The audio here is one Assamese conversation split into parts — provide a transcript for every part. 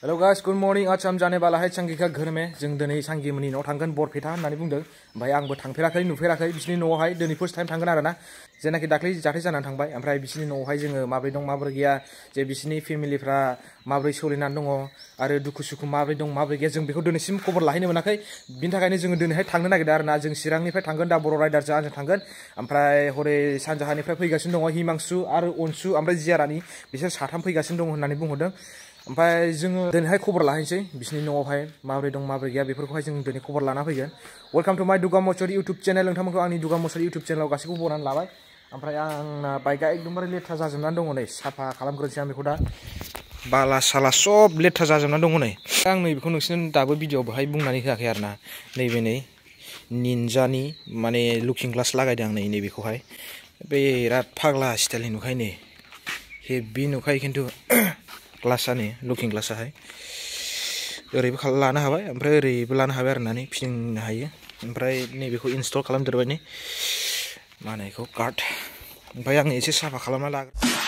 हेलो गाइस गुड मॉर्निंग आज हम जाने वाला है संगी का घर में जों दिनै संगी मोननि न'आव थांगोन बरपेटा होननानै बुंदों ओमफ्राय आंबो थांफेराखै नुफेराखै बिसिनि न'आवहाय दिनै फर्स्ट टाइम थांगोन आरोना जेनाखि दाख्लै जाथाय जानानै थांबाय ओमफ्राय बिसिनि न'आवहाय जोङो माब्रै दं माब्रै गैया जे बिसिनि फेमिलिफ्रा माब्रै सोलिनानै दङ आरो दुखु सुखु माब्रै दं माब्रै गैया जों बेखौ दिनैसिम खबर लाहैनो मोनाखै बिनि थाखायनो जोङो दिनैहाय थांनो नागिरदों आरोना जों चिरांनिफ्राय थांगोन दा बर' राइडारजों आंजों थांगोन ओमफ्राय हरै सानजाहानिफ्राय फैगासिनो दङ हिमांशु आरो अनसु ओमफ्राय जियारानि बिसोर साथाम फैगासिनो दङ होननानै बुंहरदों ओमफ्राय जोङो दिनैहाय खबर लाहैनोसै बिसिनि न'आवहाय माब्रै दं माब्रै गैया बेफोरखौहाय जों दिनै खबर लाना फैगोन वेलकाम टु माय दुगा मसुरी इउटुब चेनेल नोंथांमोनखौ आंनि दुगा मसुरी इउटुब चेनेलाव गासैखौबो बरायनानै लाबाय ओमफ्राय आंना बाइकआ एकदमबारे लेथ्रा जाजोबनानै दङ नै साफा खालामग्रोनोसै आं बेखौ दा बाला साला सब लेथ्रा जाजोबनानै दङ नै आं नैबेखौ नोंसोरनो दाबो भिडिअ बेहाय बुंनानै होआखै आरोना नैबे नै निन्जानि माने लुकिं ग्लास लागायदों आं नैबेखौहाय बिराद फाग्ला स्टाइलनि नुखायो नै हेभि नुखायो खिन्थु ग्लासानि लुकिं ग्लासाहाय ओरैबो लानो हाबाय ओमफ्राय ओरैबो लानो हाबाय आरोना नै फिदिंनो हायो ओमफ्राय नैबेखौ इनस्टल खालामदेरबाय नै मा होनो बेखौ कार्ड ओमफ्राय आं एसे साफा खालामना लाग्रो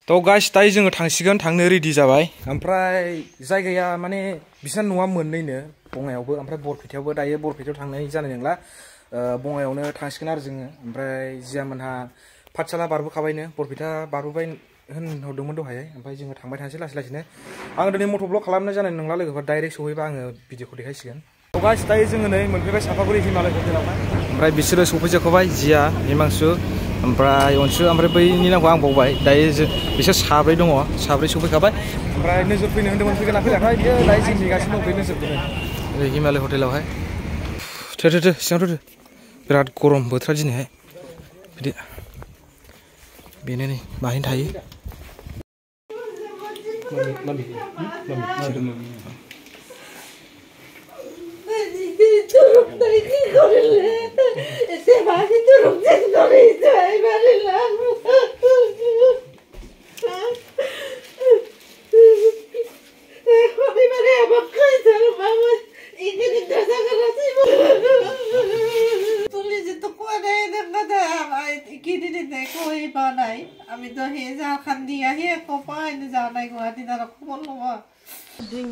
तो गाइस दायो जोङो थांसिगोन थांनो रेडि जाबाय ओमफ्राय जायगाया माने बिसना न'आ मोननैनो बङाइयावबो ओमफ्राय बरपेटायावबो दायो बरपेटायाव थांनाय जानाय नंला बङाइयावनो थांसिगोन आरो जोङो ओमफ्राय जियामोनहा पाठशाला बारबोखाबायनो बरपेटा बारबोबाय होनहरदोंमोन दहाय ओमफ्राय जोङो थांबाय थानोसै लासै लासैनो आं दिनै मट' ब्लग खालामनाय जानाय नंला लोगोफोर डाइरेक्ट सहैबा आङो भिडिअखौ देखायसिगोन तो गाइस दायो जोङो नै मोनफैबाय सापागुरि हिमालय हटेलावहाय ओमफ्राय बिसोरो सफैजोबखाबाय जिया हिमांशु ओमफ्राय अनसु ओमफ्राय बैनि नामखौ आं बावबाय दायो बिसोर साब्रै दङ साब्रै सफैखाबाय ओमफ्राय नोजोर फैनो होन्दोंमोन फैगोन ना फैयाखै बियो दायो जों नेगासिनो दं बे नोजोरखौनो ओरै हिमालय हटेलावहाय थो सिङाव थो बिराद गरम बोथोरा दिनैहाय बिदि बेनो नै बाहायनो थायो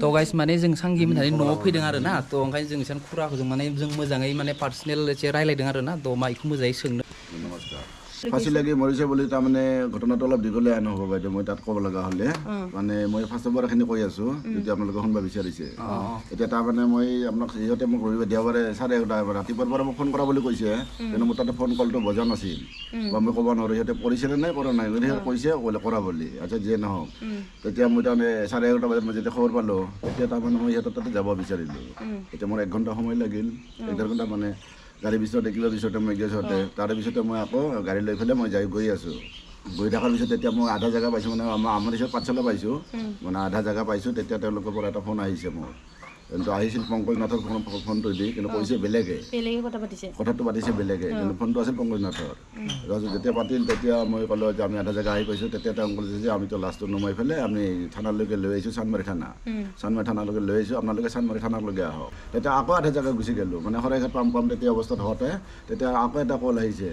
तो गाइस माने जों सांगी मोनहानि न'आव फैदों आरो ना तो ओंखायनो जों एसेबां खुराखौ जों माने जों मोजाङै माने पार्सनेल एसे रायलायदों आरो ना तो माइखौ मोजाङै सोंनो फार्स्ट लगे मरिसे बोली तारमाने घटनाটো অলপ দীঘলীয়া আন হ'ব বাইদেউ মই তাত ক'ব লগা হ'লে মানে মই ফাৰ্ষ্ট বাৰখিনি কৈ আছোঁ যদি আপোনালোকে শুনবা বিচাৰিছে এতিয়া তাৰমানে মই আপোনাক সিহঁতে মোক ৰবিবাৰ দেওবাৰে 11:30 ৰাতিপুৱাৰ পৰা মোক ফোন কৰা বুলি কৈছে কিন্তু মোৰ তাতে ফোন কলটো বজা নাছিল বা মই ক'ব নোৱাৰোঁ সিহঁতে কৰিছিলে নাই কৰা নাই সিহঁতে কৈছে কৰা বুলি আচ্ছা যিয়ে নহওক তেতিয়া মই তাৰমানে 11:30 বজাত মই যেতিয়া খবৰ পালোঁ তেতিয়া তাৰমানে মই সিহঁতৰ তাতে যাব বিচাৰিলোঁ এতিয়া মোৰ 1 ঘণ্টা সময় লাগিল 1.5 ঘণ্টা মানে গাড়ী পিছত দেখিলোঁ পিছতে মই গেছতে তাৰে পিছতে মই আকৌ গাড়ী লৈ পেলাই মই গৈ আছোঁ গৈ থকাৰ পিছত তেতিয়া মই আধা জেগা পাইছোঁ মানে আমাৰ পিছত পাঠশালা পাইছোঁ মানে আধা জেগা পাইছোঁ তেতিয়া তেওঁলোকৰ পৰা এটা ফোন আহিছে মোৰ কিন্তু আহিছিল পংকজনাথৰ ফোনটো দি কিন্তু কৈছে বেলেগে কথাটো পাতিছে বেলেগে কিন্তু ফোনটো আছিল পংকজনাথৰ যেতিয়া পাতিল তেতিয়া মই ক'লোঁ যে আমি আধা জেগা আহি পাইছোঁ তেতিয়া তেওঁ কৈছে যে আমিতো লাষ্টটো নমাই পেলাই আমি থানালৈকে লৈ আহিছোঁ চানমাৰী থানালৈকে লৈ আহিছোঁ আপোনালোকে চানমাৰী থানালৈকে আহক তেতিয়া আকৌ আধা জেগা গুচি গ'লোঁ মানে শৰাইঘাট পাম তেতিয়া অৱস্থাত হওঁতে তেতিয়া আকৌ এটা কল আহিছে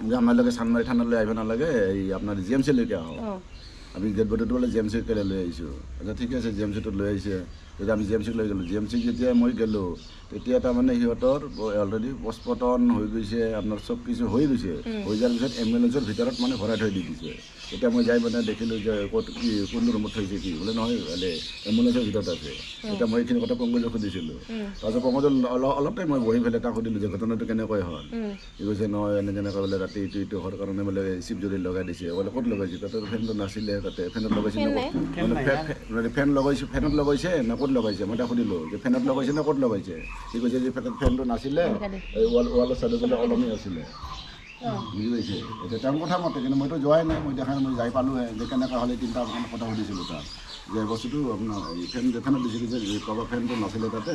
যে আপোনালোকে চানমাৰী থানালৈ আহিব নালাগে এই আপোনাৰ GMC-লৈকে আহক আমি ডেড বডিটো বোলে GMC-কে লৈ আহিছোঁ আচ্ছা ঠিক আছে GMC-টোত লৈ আহিছে তেতিয়া আমি GMC-ক লৈ গ'লোঁ GMC যেতিয়া মই গ'লোঁ তেতিয়া তাৰমানে সিহঁতৰ অলৰেডি পষ্টমৰ্টম হৈ গৈছে আপোনাৰ চব কিছু হৈ গৈছে হৈ যোৱাৰ পিছত এম্বুলেঞ্চৰ ভিতৰত মানে ভৰাই থৈ দি দিছে তেতিয়া মই যাই মানে দেখিলোঁ যে ক'ত কি কোন ৰুমত থৈছে কি বোলে নহয় বোলে এম্বুলেঞ্চৰ ভিতৰত আছে তেতিয়া মই এইখিনি কথা পংকজক সুধিছিলোঁ তাৰপিছত পংকজক অলপ টাইম মই বহি পেলাই তাক সুধিলোঁ যে ঘটনাটো কেনেকৈ হ'ল সি কৈছে নহয় এনেকৈ বোলে ৰাতি ইটো হোৱাৰ কাৰণে বোলে চিপ জৰি লগাই দিছে বোলে ক'ত লগাইছে তাতে ফেনটো নাছিলে তাতে ফেনত লগাইছে মানে ফেন লগাইছে ফেনত লগাইছে না ক'ত লগাইছে মই তাক সুধিলোঁ যে ফেনত লগাইছে না ক'ত লগাইছে সি কৈছে যে ফেনটো নাছিলে ৱালৰ চাইডত বোলে কলমী আছিলে বুজি পাইছে এতিয়া তেওঁৰ কথা মতে কিন্তু মইতো যোৱাই নাই মই দেখা নাই মই যাই পালোঁহে যে কেনেকৈ হ'লে তিনিটা কথা সুধিছিলোঁ তাত যে বস্তুটো আপোনাৰ ফেন ফেনত দিছিলোঁ যে কভাৰ ফেনটো নাছিলে তাতে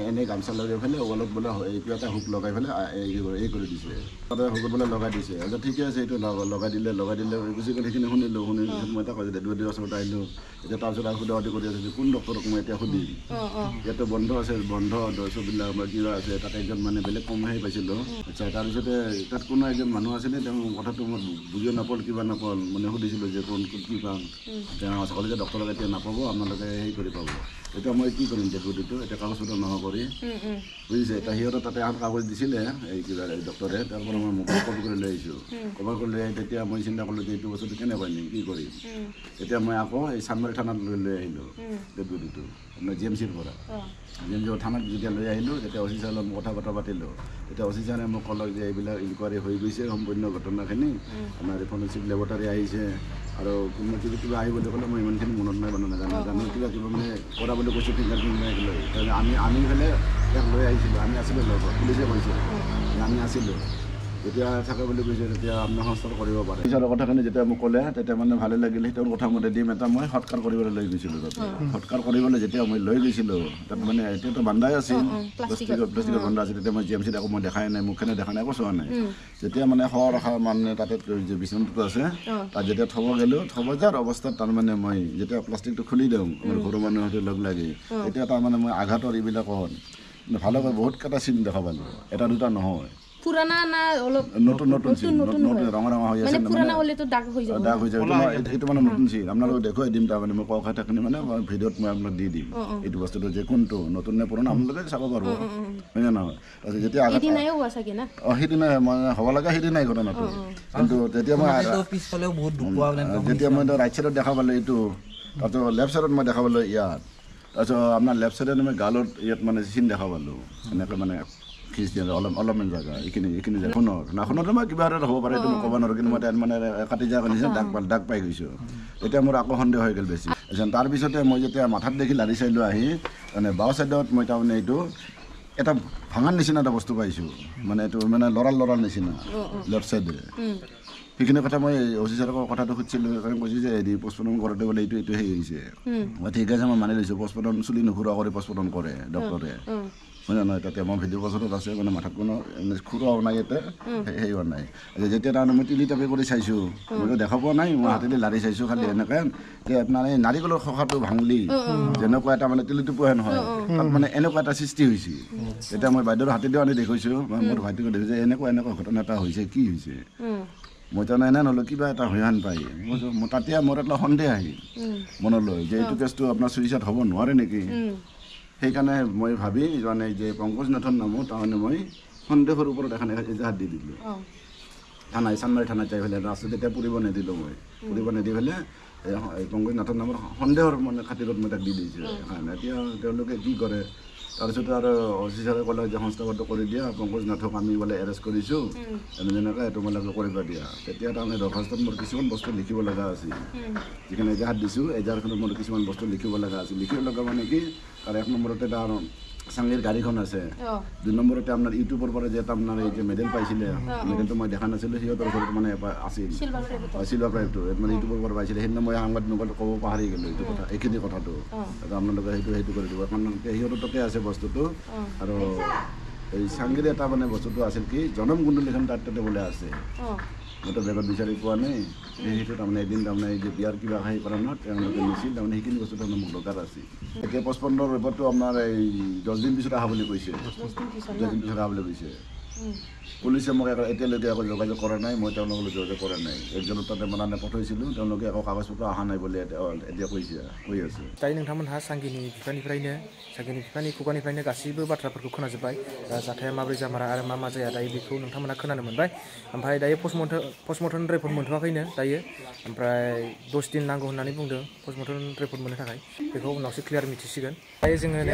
এনেই গামচা লগাই পেলাই অলপ বোলে এইটো এটা হুক লগাই পেলাই এই কৰি দিছে তাতে হুকত বোলে লগাই দিছে ঠিকে আছে এইটো লগাই দিলে গুচি গ'ল সেইখিনি শুনিলোঁ পিছত মই এটা কৈছোঁ ডেলিভাৰী ওচৰত আহিলোঁ এতিয়া তাৰপিছত আৰু সুধাসুধি কৰি আছোঁ কোন ডক্টৰক মই এতিয়া সুধিম ইয়াতে বন্ধ আছে বন্ধ চববিলাক আমাৰ কিবা আছে তাতে একজন মানে বেলেগ কমহে পাইছিলোঁ আচ্ছা তাৰপিছতে তাত কোনো এজন মানুহ আছেনে তেওঁ কথাটো মই বুজিও নাপাল কিবা নাপাল মানে সুধিছিলোঁ যে কোন কি পাম তেওঁ ক'লে যে ডক্টৰক এতিয়া নাপাব আপোনালোকে হেৰি কৰি পাব এতিয়া মই কি কৰিম ডেপুটিটো এতিয়া কাগজ পত্ৰ নোহোৱা কৰি বুজিছে এতিয়া সিহঁতৰ তাতে এখন কাগজ দিছিলে এই কিবা ডক্টৰে তাৰ পৰা মই মোবাইল কপি কৰি লৈ আহিছোঁ কভাৰ কৰি লৈ আহি তেতিয়া মই চিন্তা কৰিলোঁ যে এইটো বস্তুটো কেনেকৈ নিম কি কৰিম তেতিয়া মই আকৌ এই চানমাৰী থানাত লৈ আহিলোঁ ডেপুটিটো আপোনাৰ GMCৰ পৰা GMC থানাত যেতিয়া লৈ আহিলোঁ তেতিয়া অচি ছাৰৰ লগত কথা পাতিলোঁ তেতিয়া অচি ছাৰে মোক ক'লক যে এইবিলাক ইনকুৱাৰী হৈ গৈছে সম্পূৰ্ণ ঘটনাখিনি আমাৰ ফৰেনচিক লেবৰেটৰী আহিছে আৰু কোনোবা কিবা আহি বুলি ক'লে মই ইমানখিনি মনত নাই মানে নাজানো কিবা মানে কৰা বুলি কৈছোঁ ফিংগাৰ প্ৰিণ্ট মাৰি লৈ আমি পেলাই ইয়াক লৈ আহিছিলোঁ আমি আছিলোঁ লগত পুলিচে কৈছে আমি আছিলোঁ যেতিয়া থাকে বুলি কৈছে তেতিয়া আপোনাৰ সংস্থাৰ কৰিব পাৰে পিছৰ কথাখিনি যেতিয়া মোক ক'লে তেতিয়া মানে ভালে লাগিলে তেওঁৰ কথা মতে দিম এটা মই সৎকাৰ কৰিবলৈ লৈ গৈছিলোঁ তাতে সৎকাৰ কৰিবলৈ যেতিয়া মই লৈ গৈছিলোঁ তাত মানে এতিয়াতো বান্ধাই আছিল প্লাষ্টিকৰ বান্ধা আছিল তেতিয়া মই GMCত আকৌ মই দেখাই নাই মুখখনে দেখা নাই একো চোৱা নাই যেতিয়া মানে শৱ ৰখা মানে তাতে যে বিচনাটো আছে তাত যেতিয়া থ'ব গ'লোঁ থ'ব যোৱাৰ অৱস্থাত তাৰমানে মই যেতিয়া প্লাষ্টিকটো খুলি দিওঁ আমাৰ ঘৰৰ মানুহৰ সৈতে লগ লাগি তেতিয়া তাৰমানে মই আঘাতৰ এইবিলাকত ভালকৈ বহুত কেইটা চিন দেখা পালোঁ এটা দুটা নহয় পুরানা না অলপ নতুন ৰঙা হৈ আছে পুরানা হলে তো দাগ হৈ যাব এইটো মানে নতুন চিন আপোনালোকক দেখুৱাই দিম তাৰমানে মই কওঁ কথাখিনি মানে ভিডিঅ'ত মই আপোনাক দি দিম এইটো বস্তুটো যে কোনটো নতুন নে পুৰণা আপোনালোকে চাব পাৰিব হয় নে নহয় তাৰপিছত যেতিয়া সেইদিনাই হোৱা চাগে না সেইদিনাই মানে হ'ব লগা সেইদিনাই ঘটনাটো কিন্তু তেতিয়া মই পিছফালেও বহুত দুপোৱা যেতিয়া মই ৰাইট চাইডত দেখা পালোঁ এইটো তাৰপিছত লেফ্ট চাইডত মই দেখা পালোঁ ইয়াত তাৰপিছত আপোনাৰ লেফ্ট চাইডত মই গালত ইয়াত মানে চিন দেখা পালোঁ এনেকৈ মানে খিচ দিয়া অলপমান জেগা এইখিনি জেগা সোণৰতো মই কিবা এটা হ'ব পাৰে এইটো মই ক'ব নোৱাৰোঁ কিন্তু মই তাত মানে কাটি যোৱাৰ নিচিনা দাগ পাই গৈছোঁ তেতিয়া মোৰ আকৌ সন্দেহ হৈ গ'ল বেছি তাৰপিছতে মই যেতিয়া মাথাত দেখি লাৰি চাইলোঁ আহি মানে বাওঁ চাইডত মই তাৰমানে এইটো এটা ভাঙাৰ নিচিনা এটা বস্তু পাইছোঁ মানে এইটো মানে লৰাৰ নিচিনা লেফ্ট চাইডে সেইখিনি কথা মই অচি ছাৰক কথাটো সুধিছিলোঁ কাৰণ কৈছোঁ যে হেৰি পষ্টমৰ্টম কৰোঁতে বোলে এইটো হেৰি হৈছে ঠিক আছে মই মানি লৈছোঁ পষ্টমৰ্টম চুলি নুখুৰা কৰি পষ্টমৰ্টম কৰে ডক্টৰে হয় নহয় তাতে মই ভিডিঅ' বছৰত আছে মানে মাথাত কোনো খুৰাও নাই ইয়াতে হেৰি হোৱা নাই যেতিয়া তাৰমানে মই তিলি টাপি কৰি চাইছোঁ মইতো দেখা পোৱা নাই মই হাতেদি লাৰি চাইছোঁ খালি এনেকৈ যে আপোনাৰ এই নাৰিকলৰ শসাটো ভাঙলি যেনেকুৱা এটা মানে তিলি টোপোৱা নহয় তাত মানে এনেকুৱা এটা সৃষ্টি হৈছে তেতিয়া মই বাইদেউৰ হাতেদিও আনি দেখুৱাইছোঁ মোৰ ভাইটিকো দেখিছোঁ যে এনেকুৱা ঘটনা এটা হৈছে কি হৈছে মই তাৰমানে এনে নহ'লোঁ কিবা এটা হৈহান পাই মই তাতে মোৰ এটা সন্দেহ আহিল মনলৈ যে এইটো কেছটো আপোনাৰ চুইচাইড হ'ব নোৱাৰে নেকি সেইকাৰণে মই ভাবি মানে যে পংকজ নাথৰ নামত তাৰমানে মই সন্দেহৰ ওপৰত এখন এজাহাৰ দি দিলোঁ থানাই চানমাৰী থানাত যাই পেলাই ৰাস্তাত তেতিয়া পুৰিব নিদিলোঁ মই পুৰিব নিদি পেলাই এই পংকজ নাথৰ নামত সন্দেহৰ মানে খাতিৰত মই তাক দি দিছোঁ সেইকাৰণে এতিয়া তেওঁলোকে কি কৰে তাৰপিছতে আৰু অচি ছাৰে ক'লে যে সংস্থাপত্ৰ কৰি দিয়া পংকজ নাথক আমি বোলে এৰেষ্ট কৰিছোঁ এনেকৈ তোমালোকে কৰিব দিয়া তেতিয়া তাৰমানে দৰখাস্তত মোৰ কিছুমান বস্তু লিখিব লগা আছিল যিখিনি এজাহাৰ দিছোঁ এজাহাৰখনত মোৰ কিছুমান বস্তু লিখিব লগা আছিল লিখিব লগা মানে কি আৰু এক নম্বৰতে তাৰ চাংগীৰ গাড়ীখন আছে 2 নম্বৰতে আপোনাৰ ইউটিউবৰ পৰা যে আপোনাৰ এই যে মেডেল পাইছিলে মেডেলটো মই দেখা নাছিলোঁ সিহঁতৰ ঘৰত মানে আছিল চিলভাৰ পাইপটো মানে ইউটিউবৰ পৰা পাইছিলে সেইদিনা মই সাংবাদিকৰ ক'ব পাহৰি গ'লোঁ এইটো কথা এইখিনি কথাটো আপোনালোকে সেইটো কৰি দিব কাৰণ সিহঁতৰ তাতে আছে বস্তুটো আৰু এই চাংগীৰ এটা মানে বস্তুটো আছিল কি জনম কুণ্ডলীখন তাতে বোলে আছে মইতো বেগত বিচাৰি পোৱা নাই সেইটো তাৰমানে এদিন তাৰমানে এই যে বিয়াৰ কিবা হেৰি কৰা ন তেওঁলোকে নিছিল তাৰমানে সেইখিনি বস্তু তাৰমানে মোক দৰকাৰ আছিল এতিয়া পষ্টপনৰ ৰিপৰ্টটো আপোনাৰ এই 10 দিন পিছত অহা বুলি কৈছে 10 দিন পিছত অহা বুলি কৈছে পুলিচে মোক এতিয়ালৈকে একো যোগাযোগ কৰা নাই মই তেওঁলোকৰ যোগাযোগ কৰা নাই একজনৰ তাতে মানে পঠাইছিলোঁ তেওঁলোকে একো কাগজ পত্ৰ অহা নাই বুলি এতিয়া কৈ আছে दायो नोंथांमोनहा सांगिनि बिफानि खुगानिफ्रायनो गासैबो बाथ्राफोरखौ खोनाजोब्बाय जाथाया माबोरै जामारा आरो मा जाया दायो बेखौ नोंथांमोनहा खोनानो मोनबाय ओमफ्राय दायो पस्टमर्टम रिपर्ट मोनथ'वाखैनो दायो ओमफ्राय 10 दिन नांगौ होननानै बुंदों पस्टमर्टम रिपर्ट मोननो थाखाय बेखौ उनावसो क्लियार मिथिसिगोन दायो जोङो नै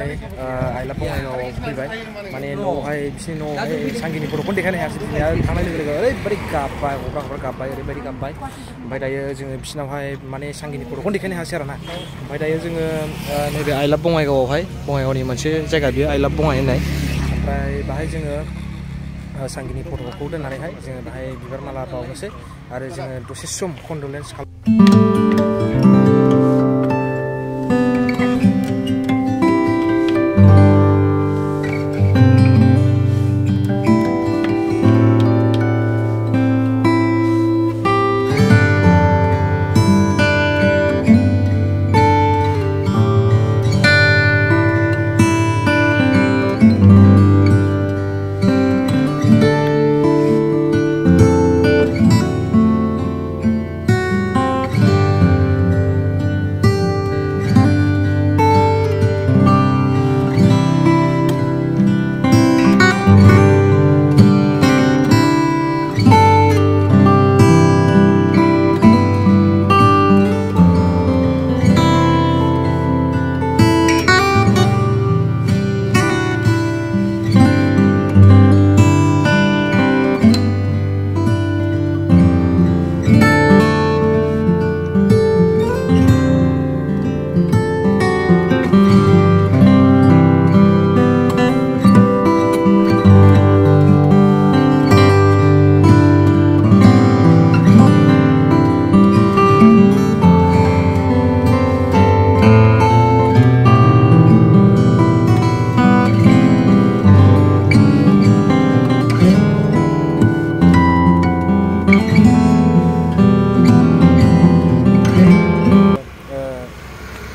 आइला बङाइगावआव फैबाय माने न'आवहाय बिसिनि न'आवहाय सांगिनि फट'खौनो देखायनो हायासै दिनै आरो थांनाय लोगो लोगो ओरैबायदि गाबबाय हब्रा गाबबाय ओरैबायदि गाबबाय ओमफ्राय दायो जोङो बिसिनावहाय माने सांगिनि फट'खौनो देखायनो हायासै आरोना ओमफ्राय दायो जोङो नैबे आइलाब बङाइगावआवहाय बङाइगावनि मोनसे जायगा बियो आइलाब बङाइ होननाय ओमफ्राय बाहाय जोङो सांगिनि फट'खौ दोननानैहाय जोङो बेहाय बिबार माला बावनोसै आरो जोङो दसे सम कन्डलेन्स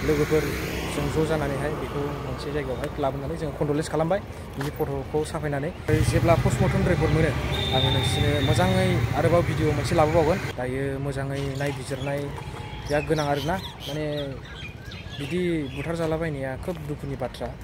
लोगोफोर जों ज' जानानैहाय बेखौ मोनसे जायगायावहाय लाबोनानै जों कन्डलेन्स खालामबाय बिनि फट'खौ साफायनानै जेब्ला पस्टमर्टम रिपर्ट मोनो आङो नोंसोरनो मोजाङै आरोबाव भिडिअ मोनसे लाबोबावगोन दायो मोजाङै नायबिजिरनाया गोनां आरोना माने बिदि बुथारजालाबायनाया खोब दुखुनि बाथ्रा